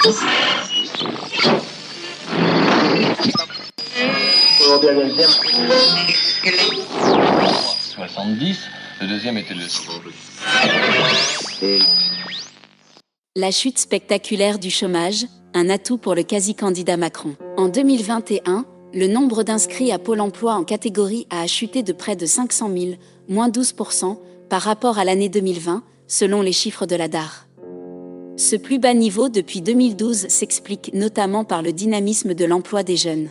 Le deuxième était le... La chute spectaculaire du chômage, un atout pour le quasi-candidat Macron. En 2021, le nombre d'inscrits à Pôle emploi en catégorie A a chuté de près de 500 000, moins 12%, par rapport à l'année 2020, selon les chiffres de la DAR. Ce plus bas niveau depuis 2012 s'explique notamment par le dynamisme de l'emploi des jeunes.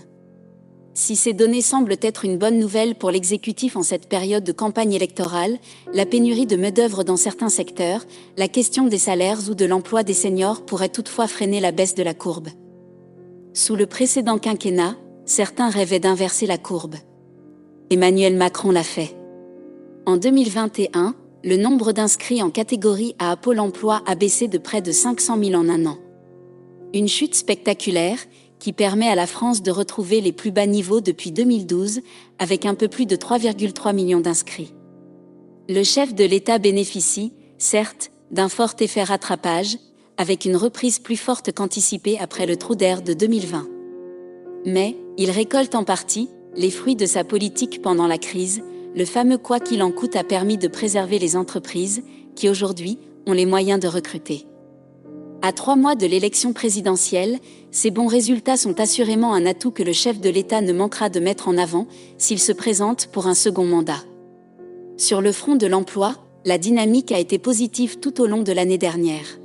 Si ces données semblent être une bonne nouvelle pour l'exécutif en cette période de campagne électorale, la pénurie de main-d'œuvre dans certains secteurs, la question des salaires ou de l'emploi des seniors pourrait toutefois freiner la baisse de la courbe. Sous le précédent quinquennat, certains rêvaient d'inverser la courbe. Emmanuel Macron l'a fait. En 2021, le nombre d'inscrits en catégorie A à Pôle emploi a baissé de près de 500 000 en un an. Une chute spectaculaire qui permet à la France de retrouver les plus bas niveaux depuis 2012, avec un peu plus de 3,3 millions d'inscrits. Le chef de l'État bénéficie, certes, d'un fort effet rattrapage, avec une reprise plus forte qu'anticipée après le trou d'air de 2020. Mais, il récolte en partie les fruits de sa politique pendant la crise. Le fameux « quoi qu'il en coûte » a permis de préserver les entreprises, qui aujourd'hui ont les moyens de recruter. À 3 mois de l'élection présidentielle, ces bons résultats sont assurément un atout que le chef de l'État ne manquera de mettre en avant s'il se présente pour un second mandat. Sur le front de l'emploi, la dynamique a été positive tout au long de l'année dernière.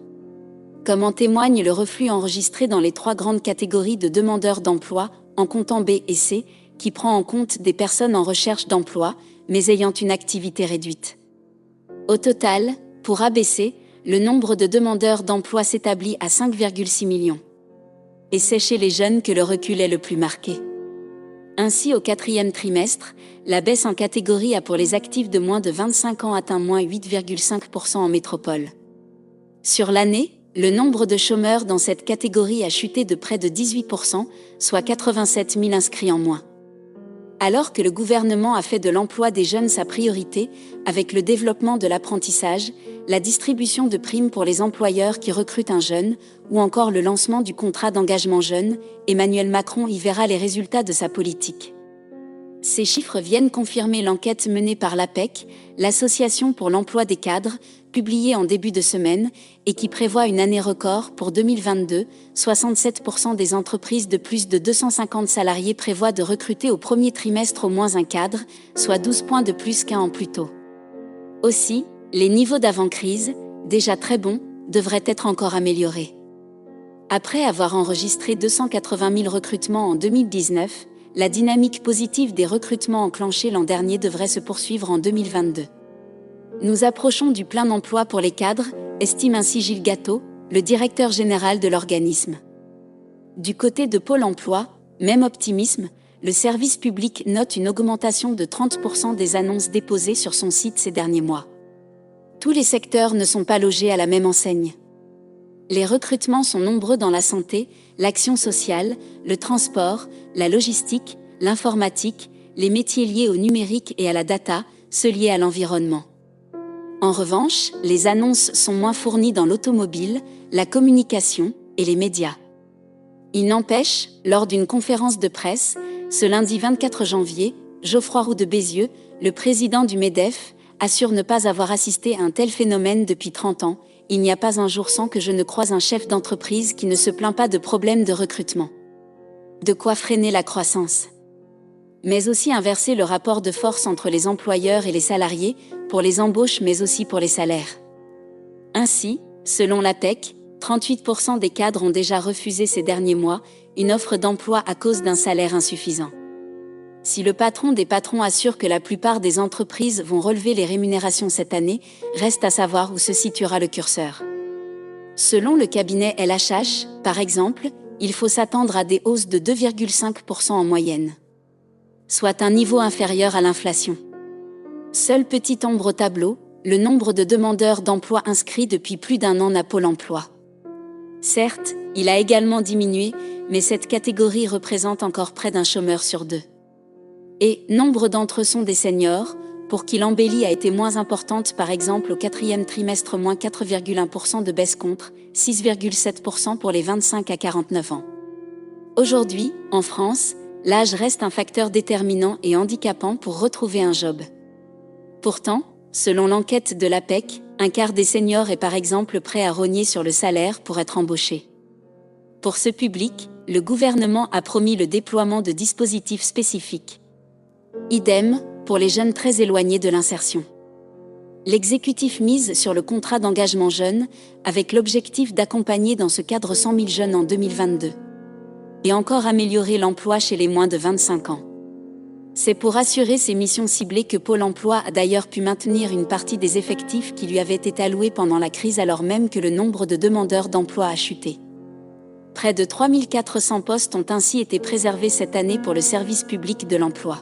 Comme en témoigne le reflux enregistré dans les 3 grandes catégories de demandeurs d'emploi, en comptant B et C, qui prend en compte des personnes en recherche d'emploi, mais ayant une activité réduite. Au total, pour ABC, le nombre de demandeurs d'emploi s'établit à 5,6 millions. Et c'est chez les jeunes que le recul est le plus marqué. Ainsi, au 4e trimestre, la baisse en catégorie A pour les actifs de moins de 25 ans atteint moins 8,5% en métropole. Sur l'année, le nombre de chômeurs dans cette catégorie a chuté de près de 18%, soit 87 000 inscrits en moins. Alors que le gouvernement a fait de l'emploi des jeunes sa priorité, avec le développement de l'apprentissage, la distribution de primes pour les employeurs qui recrutent un jeune, ou encore le lancement du contrat d'engagement jeune, Emmanuel Macron y verra les résultats de sa politique. Ces chiffres viennent confirmer l'enquête menée par l'APEC, l'Association pour l'emploi des cadres, publiée en début de semaine, et qui prévoit une année record pour 2022. 67% des entreprises de plus de 250 salariés prévoient de recruter au premier trimestre au moins un cadre, soit 12 points de plus qu'un an plus tôt. Aussi, les niveaux d'avant-crise, déjà très bons, devraient être encore améliorés. Après avoir enregistré 280 000 recrutements en 2019, la dynamique positive des recrutements enclenchés l'an dernier devrait se poursuivre en 2022. Nous approchons du plein emploi pour les cadres, estime ainsi Gilles Gatteau, le directeur général de l'organisme. Du côté de Pôle emploi, même optimisme, le service public note une augmentation de 30% des annonces déposées sur son site ces derniers mois. Tous les secteurs ne sont pas logés à la même enseigne. Les recrutements sont nombreux dans la santé, l'action sociale, le transport, la logistique, l'informatique, les métiers liés au numérique et à la data, ceux liés à l'environnement. En revanche, les annonces sont moins fournies dans l'automobile, la communication et les médias. Il n'empêche, lors d'une conférence de presse, ce lundi 24 janvier, Geoffroy Roux de Bézieux, le président du MEDEF, assure ne pas avoir assisté à un tel phénomène depuis 30 ans. Il n'y a pas un jour sans que je ne croise un chef d'entreprise qui ne se plaint pas de problèmes de recrutement. De quoi freiner la croissance. Mais aussi inverser le rapport de force entre les employeurs et les salariés, pour les embauches mais aussi pour les salaires. Ainsi, selon l'APEC, 38% des cadres ont déjà refusé ces derniers mois une offre d'emploi à cause d'un salaire insuffisant. Si le patron des patrons assure que la plupart des entreprises vont relever les rémunérations cette année, reste à savoir où se situera le curseur. Selon le cabinet LHH, par exemple, il faut s'attendre à des hausses de 2,5% en moyenne, soit un niveau inférieur à l'inflation. Seule petite ombre au tableau, le nombre de demandeurs d'emploi inscrits depuis plus d'un an à Pôle emploi. Certes, il a également diminué, mais cette catégorie représente encore près d'un chômeur sur 2. Et nombre d'entre eux sont des seniors, pour qui l'embellie a été moins importante, par exemple au quatrième trimestre, moins 4,1% de baisse contre 6,7% pour les 25 à 49 ans. Aujourd'hui, en France, l'âge reste un facteur déterminant et handicapant pour retrouver un job. Pourtant, selon l'enquête de l'APEC, un quart des seniors est par exemple prêt à rogner sur le salaire pour être embauché. Pour ce public, le gouvernement a promis le déploiement de dispositifs spécifiques. Idem pour les jeunes très éloignés de l'insertion. L'exécutif mise sur le contrat d'engagement jeune, avec l'objectif d'accompagner dans ce cadre 100 000 jeunes en 2022. Et encore améliorer l'emploi chez les moins de 25 ans. C'est pour assurer ces missions ciblées que Pôle emploi a d'ailleurs pu maintenir une partie des effectifs qui lui avaient été alloués pendant la crise, alors même que le nombre de demandeurs d'emploi a chuté. Près de 3 400 postes ont ainsi été préservés cette année pour le service public de l'emploi.